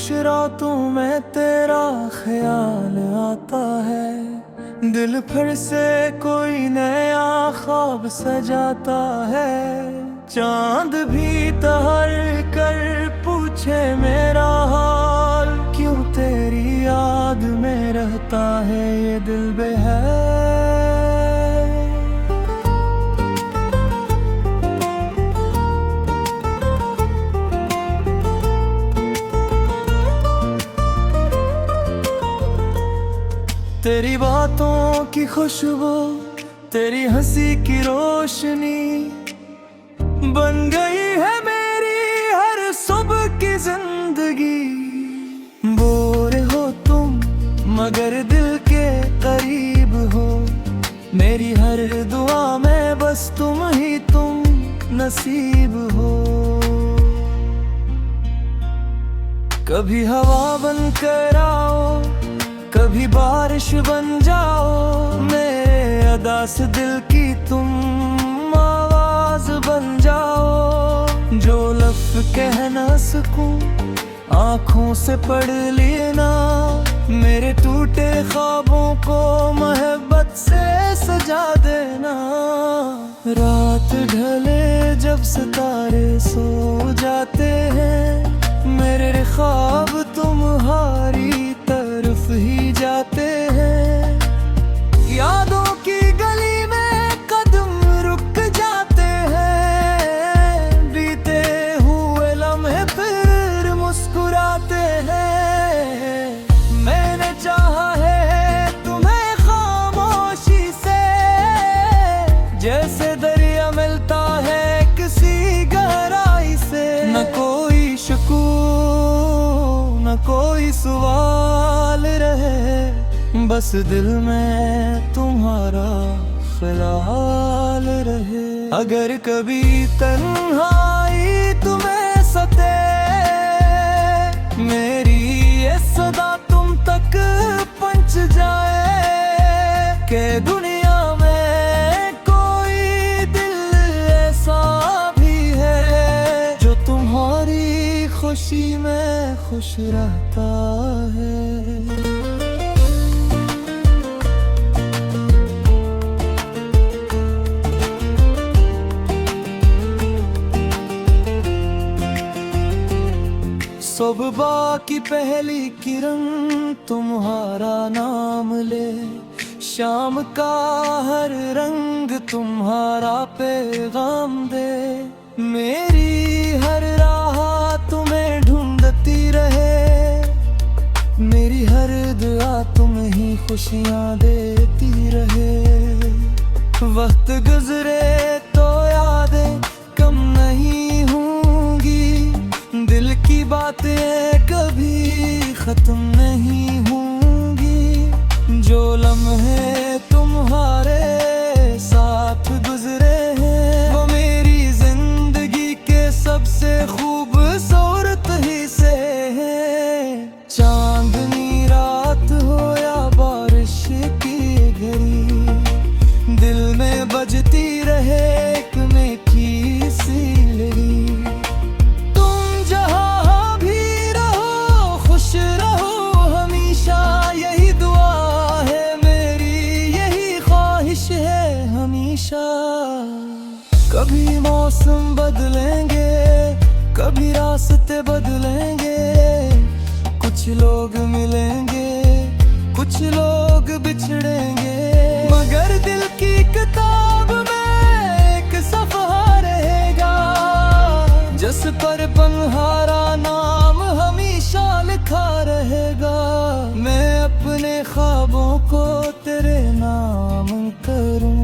कुछ रातों में तेरा ख्याल आता है, दिल फिर से कोई नया ख्वाब सजाता है। चांद भी ठहर कर पूछे मेरा हाल, क्यों तेरी याद में रहता है ये दिल बेहाल। तेरी बातों की खुशबू, तेरी हंसी की रोशनी बन गई है मेरी हर सुबह की जिंदगी। बोर हो तुम मगर दिल के करीब हो, मेरी हर दुआ में बस तुम ही तुम नसीब हो। कभी हवा बन कर आओ, कभी बारिश बन जाओ, मेरे अदा से दिल की तुम आवाज बन जाओ। जो लफ्ज़ कह ना सकूं आँखों से पढ़ लेना, मेरे टूटे ख्वाबों को मोहब्बत से सजा देना। रात ढले जब सितारे सो जाते हैं, मेरे ख्वाब तुम्हारी तरफ ही जाते हैं। यादों की गली में कदम रुक जाते हैं, बीते हुए लम्हे फिर मुस्कुराते हैं। मैंने चाहा है तुम्हें खामोशी से, जैसे दरिया मिलता है किसी गहराई से। न कोई शकून न कोई सवाल रहे, बस दिल में तुम्हारा ख्याल रहे। अगर कभी तन्हाई तुम्हें सते, मेरी ये सदा तुम तक पहुंच जाए कि दुनिया में कोई दिल ऐसा भी है जो तुम्हारी खुशी में खुश रहता है। सुबह की पहली किरण तुम्हारा नाम ले, शाम का हर रंग तुम्हारा पैगाम दे। मेरी हर राह तुम्हें ढूंढती रहे, मेरी हर दुआ तुम्हें ही खुशियाँ देती रहे। वक्त गुजरे तो यादें कम नहीं होंगी, दिल की बातें कभी खत्म नहीं होंगी। जो लम्हे तुम्हारे साथ गुजरे हैं, वो मेरी जिंदगी के सबसे खूबसूरत हिस्से हैं। चांदनी रात हो या बारिश की घड़ी, दिल में बजती रहे एक मीठी सी लड़ी। कभी मौसम बदलेंगे, कभी रास्ते बदलेंगे, कुछ लोग मिलेंगे, कुछ लोग बिछड़ेंगे, मगर दिल की किताब में एक सफ़ा रहेगा, जिस पर तुम्हारा नाम हमेशा लिखा रहेगा। मैं अपने ख्वाबों को तेरे नाम करूं,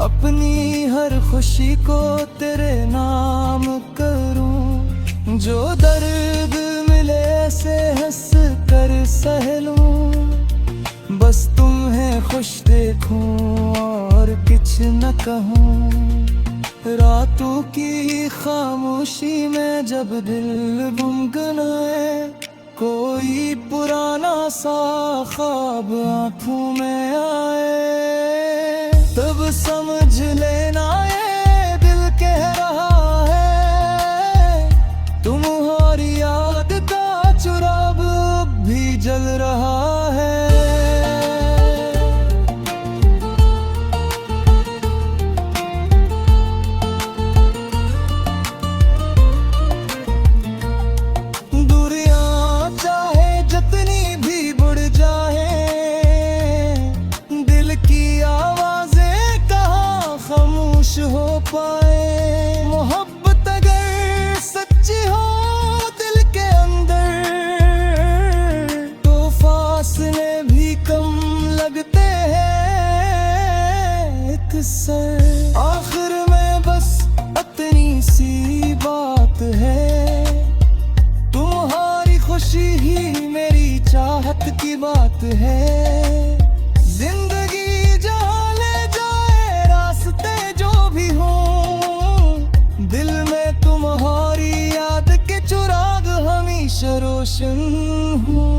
अपनी हर खुशी को तेरे नाम करूं। जो दर्द मिले से हंस कर सह लूं, बस तुम्हें खुश देखूं और कुछ न कहूं। रातों की खामोशी में जब दिल गुनगुनाए, कोई पुराना सा ख्वाब आँखों में आए, तब समझ लेना ये दिल कह रहा है, तुम्हारी याद का की बात है। जिंदगी जहाँ ले जाए रास्ते जो भी हो, दिल में तुम्हारी याद के चिराग हमेशा रोशन हो।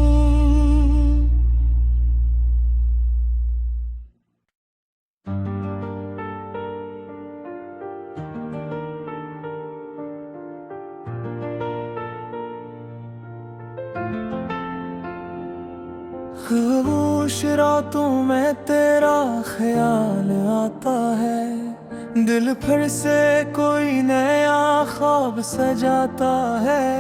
खामोश रातों में तेरा ख्याल आता है, दिल फिर से कोई नया ख्वाब सजाता है।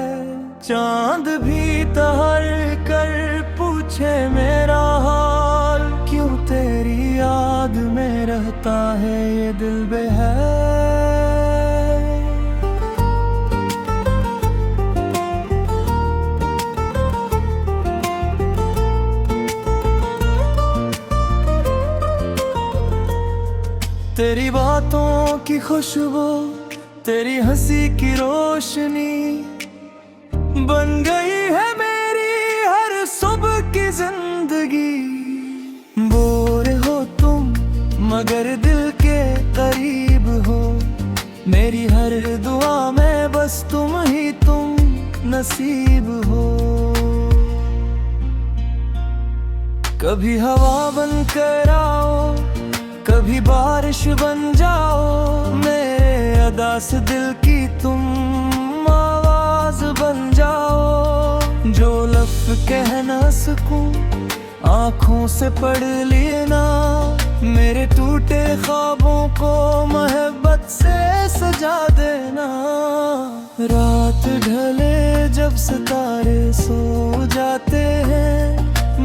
चांद भी ठहर कर पूछे मेरा हाल, क्यों तेरी याद में रहता है ये दिल बेहाल। तेरी बातों की खुशबू, तेरी हंसी की रोशनी बन गई है मेरी हर सुबह की जिंदगी। बोर हो तुम मगर दिल के करीब हो, मेरी हर दुआ में बस तुम ही तुम नसीब हो। कभी हवा बन कर आओ, कभी बारिश बन जाओ, मेरे अदा से दिल की तुम आवाज बन जाओ। जो लफ्ज़ कह ना सकूं आँखों से पढ़ लेना, मेरे टूटे ख्वाबों को मोहब्बत से सजा देना। रात ढले जब सितारे सो जाते हैं,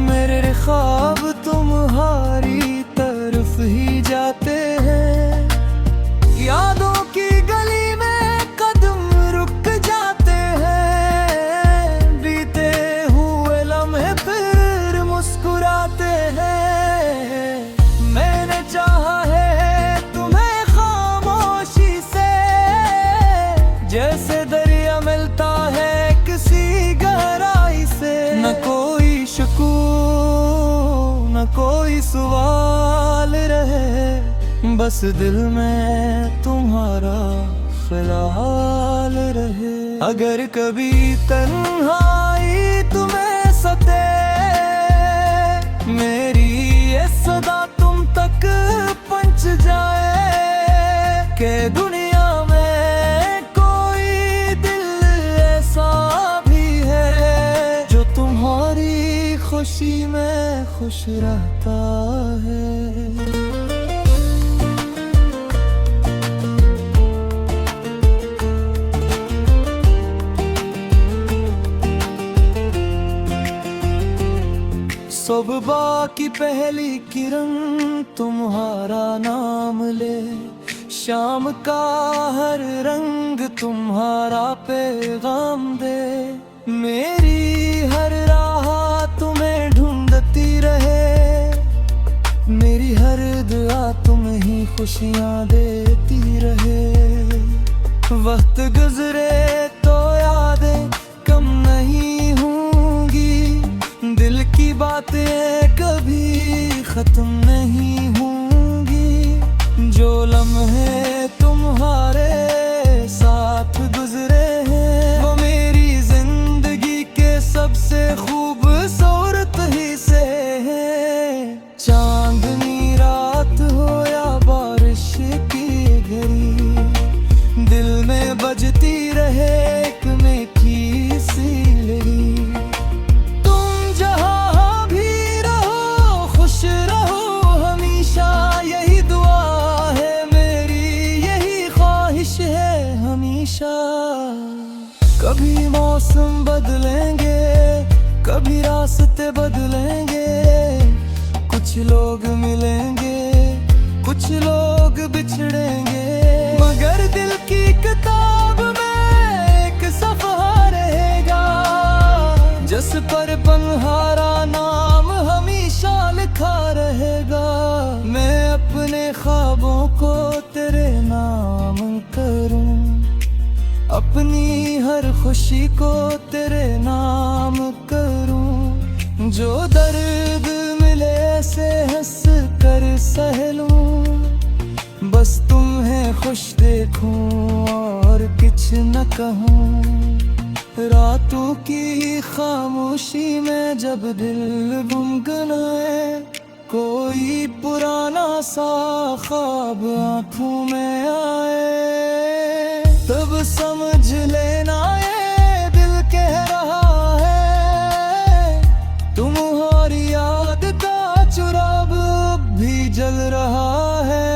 मेरे ख्वाब तुम्हारी तरफ ही जाते हैं। यादों की गली में कदम रुक जाते हैं, बीते हुए लम्हे फिर मुस्कुराते हैं। मैंने चाहा है तुम्हें खामोशी से, जैसे दरिया मिलता है किसी गहराई से। न कोई शकून न कोई सवाल रहे, बस दिल में तुम्हारा ख्याल रहे। अगर कभी तन्हाई तुम्हें सते, मेरी ये सदा तुम तक पहुंच जाए कि दुनिया में कोई दिल ऐसा भी है जो तुम्हारी खुशी में खुश रहता है। सुबह की पहली किरण तुम्हारा नाम ले, शाम का हर रंग तुम्हारा पैगाम दे। मेरी हर राह तुम्हें ढूंढती रहे, मेरी हर दुआ तुम्हें ही खुशियाँ देती रहे। वक्त गुजरे तो यादें कम नहीं होंगी, दिल की बातें कभी खत्म नहीं होंगी। जो लम्हे तुम्हारे साथ गुजरे हैं, वो मेरी जिंदगी के सबसे खूबसूरत हिस्से हैं। चांदनी रात हो या बारिश की घड़ी, दिल में बजती रहे एक मीठी सी लड़ी। तुम जहाँ भी रहो खुश रहो हमेशा, यही दुआ है मेरी, यही ख्वाहिश है हमेशा। कभी मौसम बदलेंगे, कभी रास्ते बदलेंगे, कुछ लोग मिलेंगे कुछ लोग बिछड़ेंगे, मगर दिल की किताब में एक सफ़ा रहेगा, जिस पर तुम्हारा नाम हमेशा लिखा रहेगा। मैं अपने ख्वाबों को तेरे नाम करूं, अपनी हर खुशी को तेरे नाम करूं। जो दर्द मिले से हंस कर सह लूं, बस तुम्हें खुश देखूं और कुछ न कहूं। रातों की खामोशी में जब दिल गुनगुनाए, कोई पुराना सा ख्वाब आंखों में आए, तब समझ लेना ये दिल कह रहा है, तुम्हारी याद का चिराग अब भी जल रहा है।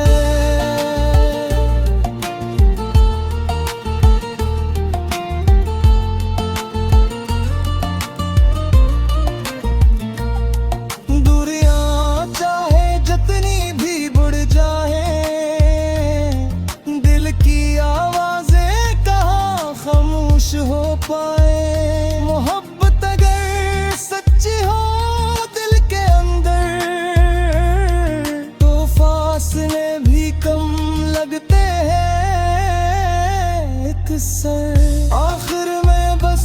हो पाए मोहब्बत अगर सच्ची हो दिल के अंदर, तो फासले भी कम लगते हैं एक सर। आखिर में बस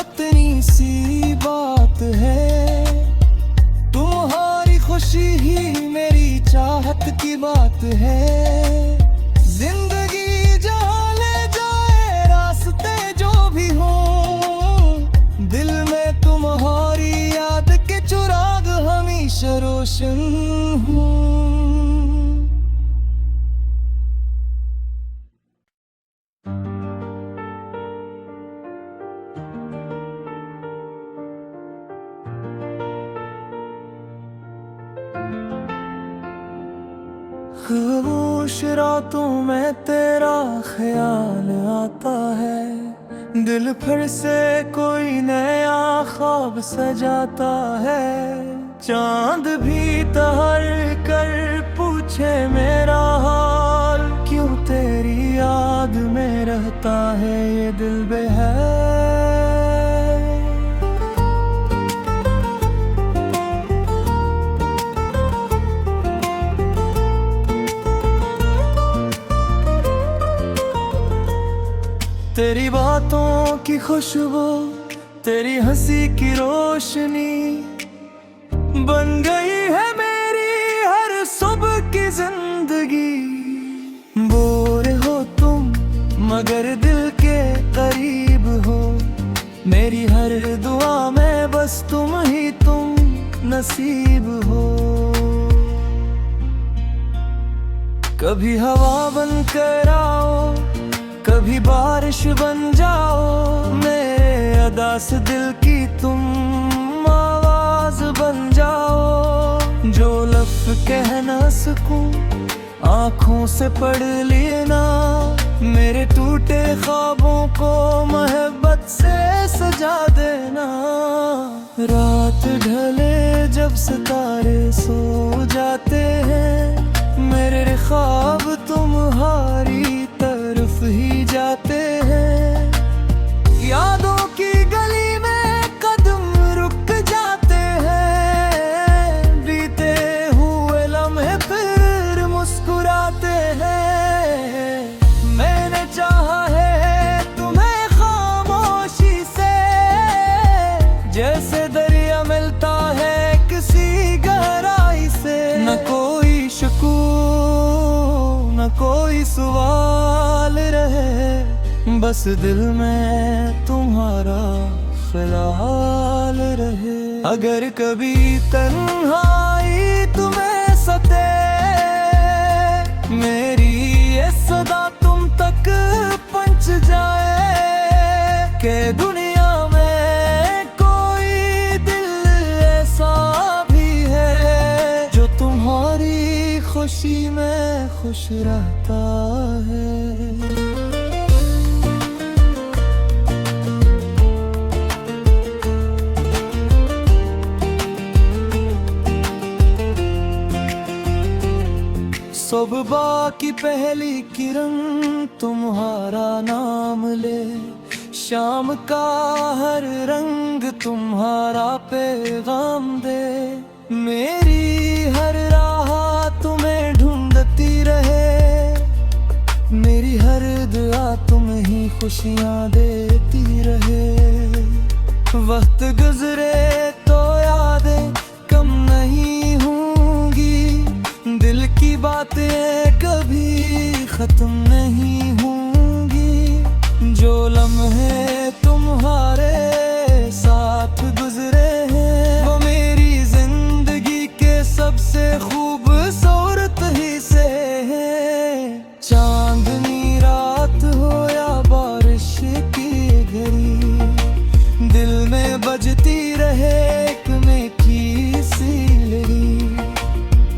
इतनी सी बात है, तुम्हारी खुशी ही मेरी चाहत की बात है। जिंदगी जहाँ ले जाए रास्ते भी हो, दिल में तुम्हारी याद के चिराग हमेशा रोशन हूँ। खामोश रातों में तेरा ख्याल आता है, दिल फिर से कोई नया ख्वाब सजाता है। चांद भी ठहर कर पूछे मेरा हाल, क्यों तेरी याद में रहता है ये दिल बेहाल। तेरी बातों की खुशबू, तेरी हंसी की रोशनी बन गई है मेरी हर सुबह की जिंदगी। बोर हो तुम मगर दिल के करीब हो, मेरी हर दुआ में बस तुम ही तुम नसीब हो। कभी हवा बन कर आओ, कभी बारिश बन जाओ, मेरे अदा से दिल की तुम आवाज बन जाओ। जो लफ्ज़ कह ना सकूं आँखों से पढ़ लेना, मेरे टूटे ख्वाबों को मोहब्बत से सजा देना। रात ढले जब सितारे सो जाते हैं, मेरे ख्वाब तुम्हारी तरफ ही जाते हैं। यादों की गली में कदम रुक जाते हैं, बीते हुए लम्हे फिर मुस्कुराते हैं। मैंने चाहा है तुम्हें खामोशी से, जैसे दरिया मिलता है किसी गहराई से। न कोई शकून न कोई सवाल रहे, बस दिल में तुम्हारा ख्याल रहे। अगर कभी तन्हाई तुम्हें सते, मेरी ये सदा तुम तक पहुंच जाए कि दुनिया में कोई दिल ऐसा भी है जो तुम्हारी खुशी में खुश रहता है। सुबह की पहली किरण तुम्हारा नाम ले, शाम का हर रंग तुम्हारा पैगाम दे। मेरी हर राह तुम्हें ढूंढती रहे, मेरी हर दुआ तुम्हें ही खुशियाँ देती रहे। वक्त गुजरे तो याद खत्म नहीं होंगी। जो लम्हे तुम्हारे साथ गुजरे हैं वो मेरी जिंदगी के सबसे खूबसूरत हिस्से हैं। चांदनी रात हो या बारिश की घड़ी, दिल में बजती रहे एक मीठी सी लड़ी।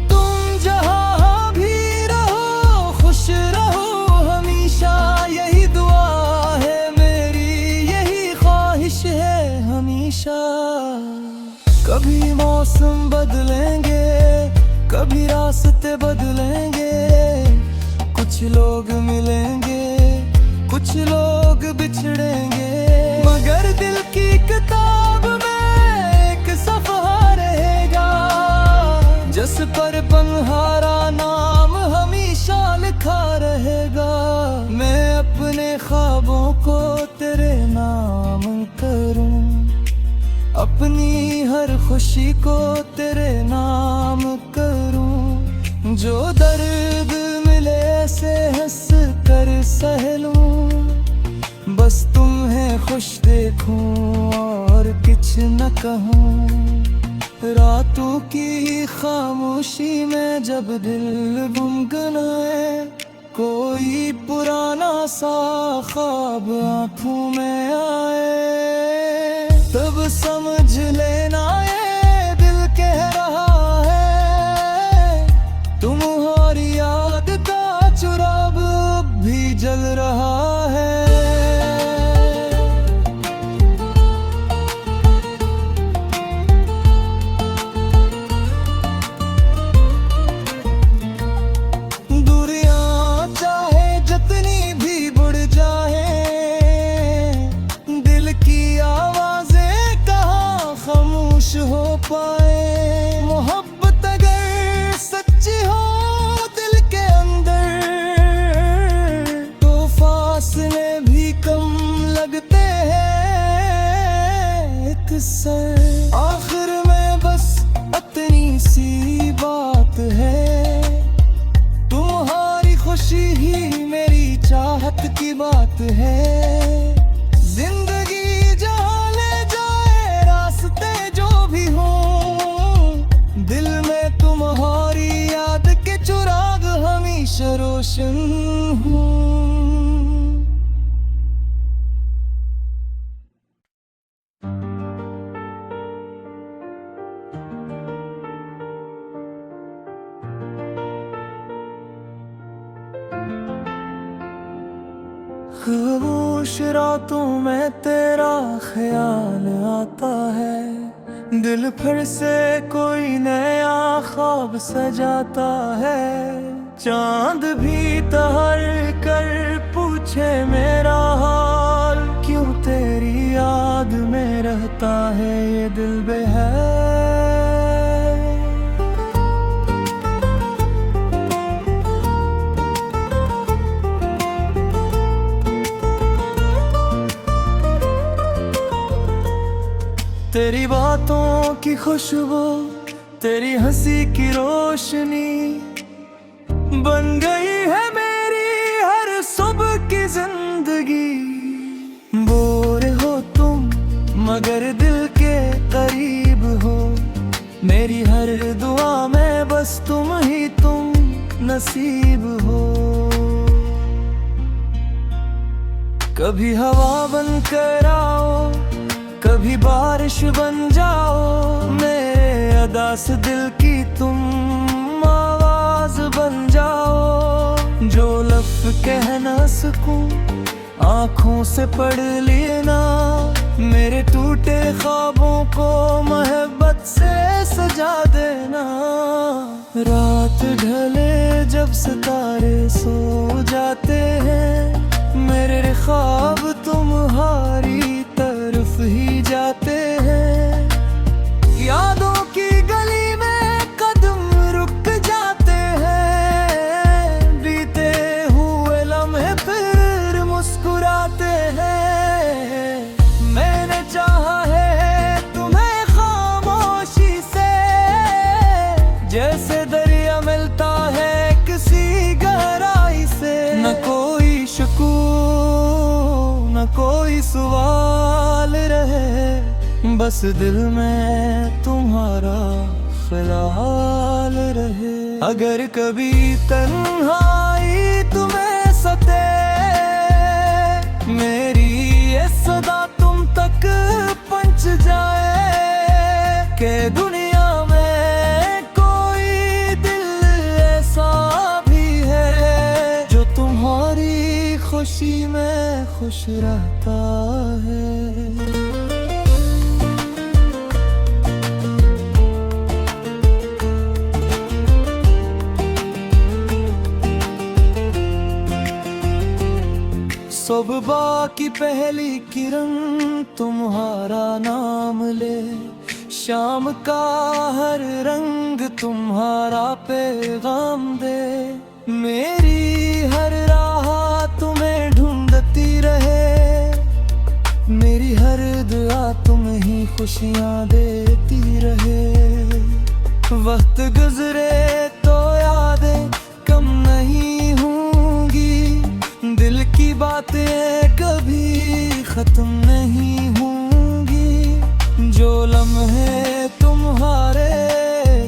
तुम जहाँ भी रहो खुश रहो हमेशा, यही दुआ है मेरी, यही ख्वाहिश है हमेशा। कभी मौसम बदलेंगे, कभी रास्ते बदलेंगे, कुछ लोग मिलेंगे, कुछ लोग बिछड़ेंगे, मगर दिल की किताब में एक सफ़ा रहेगा, जिस पर पन्हारा नाम हमेशा लिखा रहेगा। मैं अपने ख्वाबों को तेरे नाम करूं, अपनी हर खुशी को तेरे नाम करूं। जो दर्द मिले से हंस कर सह लूं, बस तुम्हें खुश देखूं और कुछ न कहूं। रातों की खामोशी में जब दिल गुनगुनाए, कोई पुराना सा ख्वाब आँखों में आए, तब समझ लेना ये दिल कह रहा है, तुम्हारी याद का चिराग भी जल रहा है। दूरियां चाहे जितनी भी बढ़ जाए, दिल की आवाजें कहाँ खामोश हो पाए। मोहब्बत अगर सच्ची हो दिल के अंदर, तो फासले भी कम लगते हैं एक सर। आखिर में बस इतनी सी बात है, तुम्हारी खुशी ही मेरी चाहत की बात है। जिंदगी जहाँ ले जाए रास्ते जो भी हों, दिल में तुम्हारी याद के चिराग हमेशा रोशन हों। खामोश रातों में तेरा ख्याल आता है, दिल फिर से कोई नया ख्वाब सजाता है। चांद भी ठहर कर पूछे मेरा हाल, क्यों तेरी याद में रहता है ये दिल बेहाल। तेरी बातों की खुशबू, तेरी हंसी की रोशनी बन गई है मेरी हर सुबह की जिंदगी। बोर हो तुम मगर दिल के करीब हो, मेरी हर दुआ में बस तुम ही तुम नसीब हो। कभी हवा बन कर आओ, कभी बारिश बन जाओ, मेरे अदा से दिल की तुम आवाज बन जाओ। जो लफ्ज़ कह ना सकूं आँखों से पढ़ लेना, मेरे टूटे ख्वाबों को मोहब्बत से सजा देना। रात ढले जब सितारे सो जाते हैं, मेरे ख्वाब तुम्हारी तरफ ही जाते हैं। यादों की गली में कदम रुक जाते हैं, बीते हुए लम्हे फिर मुस्कुराते हैं। मैंने चाहा है तुम्हें खामोशी से, जैसे दरिया मिलता है किसी गहराई से। सवाल रहे, बस दिल में तुम्हारा ख्याल रहे। अगर कभी तन्हाई तुम्हें सते, मेरी ये सदा तुम तक पहुंच जाए कि दुनिया में कोई दिल ऐसा भी है जो तुम्हारी खुशी में खुश रहता है। सुबह की पहली किरण तुम्हारा नाम ले, शाम का हर रंग तुम्हारा पैगाम दे। मेरी हर राह तुम्हें ढूंढती रहे, मेरी हर दुआ तुम्हें ही खुशियाँ देती रहे। वक्त गुजरे तो यादें कम नहीं होंगी, दिल की बातें कभी खत्म नहीं होंगी। जो लम्हे तुम्हारे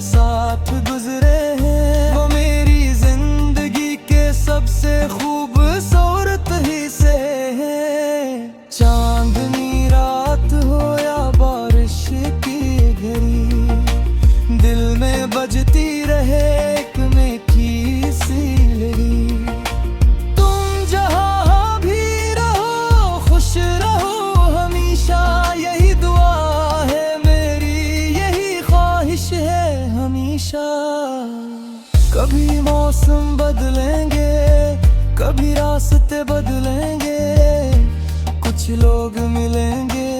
साथ गुजरे हैं, वो मेरी जिंदगी के सबसे खूबसूरत हिस्से हैं। चांदनी रात हो या बारिश की घड़ी, दिल में बजती रहे एक मीठी सी लड़ी। कभी मौसम बदलेंगे, कभी रास्ते बदलेंगे, कुछ लोग मिलेंगे,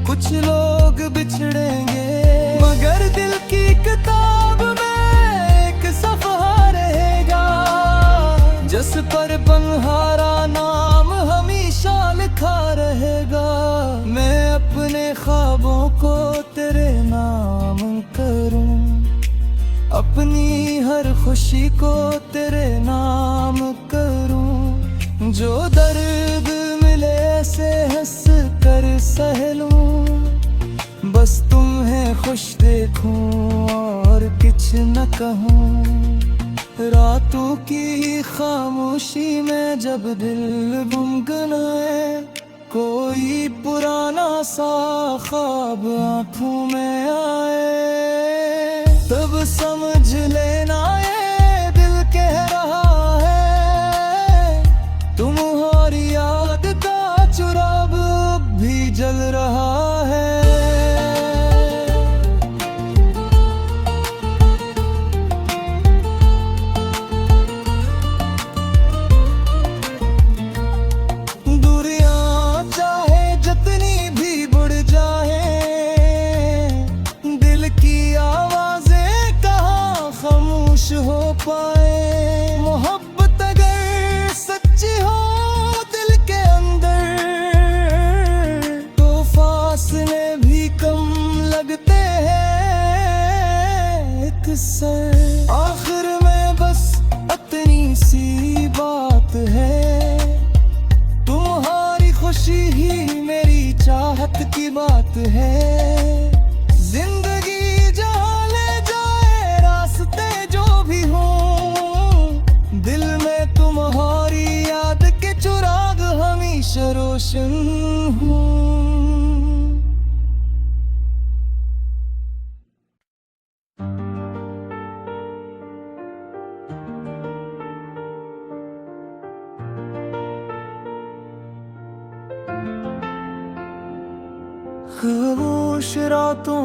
कुछ लोग बिछड़ेंगे, मगर दिल की किताब में एक सफ़र रहेगा, जिस पर बन्हारा नाम हमेशा लिखा रहेगा। मैं अपने ख्वाबों को तेरे नाम करूं, अपनी हर खुशी को तेरे नाम करूं। जो दर्द मिले से हंस कर सह लूं, बस तुम्हें खुश देखूं और कुछ न कहूं। रातों की खामोशी में जब दिल गुनगुनाए, कोई पुराना सा ख्वाब आंखों में आए, तब समझ लेना ये दिल कह रहा है, तुम्हारी याद का चिराग भी जल रहा है। दूरियां चाहे जितनी भी बढ़ जाए, दिल की खामोश हो पाए। मोहब्बत अगर सच्ची हो दिल के अंदर, तो फासले भी कम लगते हैं एक सर। आखिर में बस इतनी सी बात है, तुम्हारी खुशी ही मेरी चाहत की बात है। जिंदगी जहाँ ले जाए, रास्ते जो भी हो, दिल में तुम्हारी याद के चिराग हमेशा रोशन हो। खामोश रातों